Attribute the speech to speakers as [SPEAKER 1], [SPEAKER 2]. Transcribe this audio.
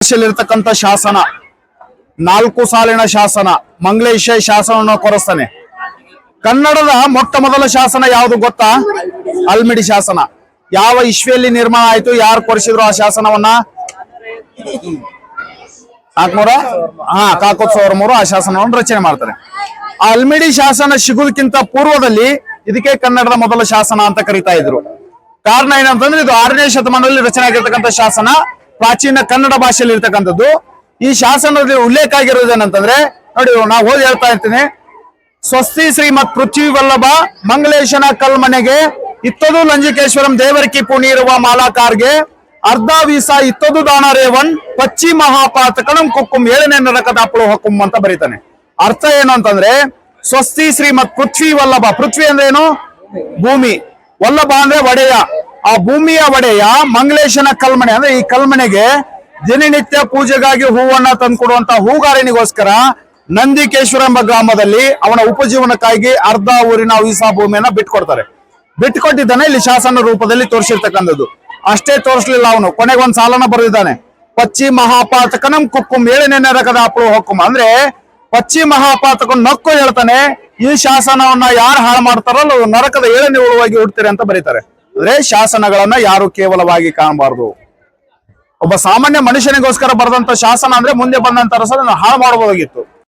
[SPEAKER 1] ಭಾಷೆಯಲ್ಲಿರ್ತಕ್ಕಂಥ ಶಾಸನ, 4 ಸಾಲಿನ ಶಾಸನ, ಮಂಗಳೇಶ ಶಾಸನವನ್ನು ಕೊರಸ್ತಾನೆ. ಕನ್ನಡದ ಮೊಟ್ಟ ಮೊದಲ ಶಾಸನ ಯಾವುದು ಗೊತ್ತಾ? ಅಲ್ಮಿಡಿ ಶಾಸನ. ಯಾವ ಇಸ್ವಿಯಲ್ಲಿ ನಿರ್ಮಾಣ ಆಯ್ತು, ಯಾರು ಕೊರಿಸಿದ್ರು ಆ ಶಾಸನವನ್ನ? 403 ಆ ಶಾಸನವನ್ನು ರಚನೆ ಮಾಡ್ತಾರೆ. ಆ ಅಲ್ಮಿಡಿ ಶಾಸನ ಸಿಗುದಕ್ಕಿಂತ ಪೂರ್ವದಲ್ಲಿ ಇದಕ್ಕೆ ಕನ್ನಡದ ಮೊದಲ ಶಾಸನ ಅಂತ ಕರೀತಾ ಇದ್ರು. ಕಾರಣ ಏನಂತಂದ್ರೆ ಇದು 6ನೇ ಶತಮಾನದಲ್ಲಿ ರಚನೆ ಆಗಿರ್ತಕ್ಕಂಥ ಶಾಸನ, ಪ್ರಾಚೀನ ಕನ್ನಡ ಭಾಷೆಯಲ್ಲಿ ಇರ್ತಕ್ಕಂಥದ್ದು. ಈ ಶಾಸನದಲ್ಲಿ ಉಲ್ಲೇಖ ಆಗಿರೋದೇನಂತಂದ್ರೆ ನೋಡಿ, ನಾವು ಓದಿ ಹೇಳ್ತಾ ಇರ್ತೀನಿ. ಸ್ವಸ್ತಿ ಶ್ರೀಮತ್ ಪೃಥ್ವಿ ವಲ್ಲಭ ಮಂಗಲೇಶನ ಕಲ್ಮನೆಗೆ ಇತ್ತದು ಲಂಜಿಕೇಶ್ವರಂ ದೇವರಿಕಿ ಪುಣೀರುವ ಮಾಲಾಕಾರ್ಗೆ ಅರ್ಧ ವೀಸ ಇತ್ತದು ದಾನರೇವನ್ ಪಚ್ಚಿ ಮಹಾಪಾತಕಣಂ ಕುಕ್ಕುಂ 7ನೇ ನರಕದ ಅಪ್ಪಳು ಹುಕ್ಕುಂ ಅಂತ ಬರೀತಾನೆ. ಅರ್ಥ ಏನು ಅಂತಂದ್ರೆ, ಸ್ವಸ್ತಿ ಶ್ರೀಮತ್ ಪೃಥ್ವಿ ವಲ್ಲಭ, ಪೃಥ್ವಿ ಅಂದ್ರೆ ಏನು? ಭೂಮಿ, ವಲ್ಲಭ ಅಂದ್ರೆ ಒಡೆಯ, ಆ ಭೂಮಿಯ ಒಡೆಯ ಮಂಗಲೇಶನ ಕಲ್ಮನೆ ಅಂದ್ರೆ ಈ ಕಲ್ಮನೆಗೆ ದಿನನಿತ್ಯ ಪೂಜೆಗಾಗಿ ಹೂವನ್ನ ತಂದ್ಕೊಡುವಂತ ಹೂಗಾರನಿಗೋಸ್ಕರ ನಂದಿಕೇಶ್ವರ ಎಂಬ ಗ್ರಾಮದಲ್ಲಿ ಅವನ ಉಪಜೀವನಕ್ಕಾಗಿ ಅರ್ಧ ಊರಿನ ವೀಸಾ ಭೂಮಿಯನ್ನ ಬಿಟ್ಕೊಡ್ತಾರೆ. ಬಿಟ್ಕೊಟ್ಟಿದ್ದಾನೆ, ಇಲ್ಲಿ ಶಾಸನ ರೂಪದಲ್ಲಿ ತೋರಿಸಿರ್ತಕ್ಕಂಥದ್ದು. ಅಷ್ಟೇ ತೋರಿಸ್ಲಿಲ್ಲ, ಅವನು ಕೊನೆಗೆ ಒಂದ್ ಸಾಲನ ಬರೆದಿದ್ದಾನೆ. ಪಚ್ಚಿ ಮಹಾಪಾತಕನಂ ಕುಕ್ಕುಂ 7ನೇ ನರಕದ ಅಪ್ಪಳು ಹುಕ್ಕುಂ ಅಂದ್ರೆ ಪಚ್ಚಿ ಮಹಾಪಾತಕ ನಕ್ಕು ಹೇಳ್ತಾನೆ, ಈ ಶಾಸನವನ್ನ ಯಾರು ಹಾಳು ಮಾಡ್ತಾರಲ್ಲ ನರಕದ 7ನೇ ಉಳುವಾಗಿ ಹುಡ್ತಾರೆ ಅಂತ ಬರೀತಾರೆ. ಅಂದ್ರೆ ಶಾಸನಗಳನ್ನ ಯಾರು ಕೇವಲವಾಗಿ ಕಾಣಬಾರ್ದು. ಒಬ್ಬ ಸಾಮಾನ್ಯ ಮನುಷ್ಯನಿಗೋಸ್ಕರ ಬರೆದಂತ ಶಾಸನ ಅಂದ್ರೆ ಮುಂದೆ ಬಂದಂತ ರಸನ ಹಾಳು ಮಾಡಬಹುದಾಗಿತ್ತು.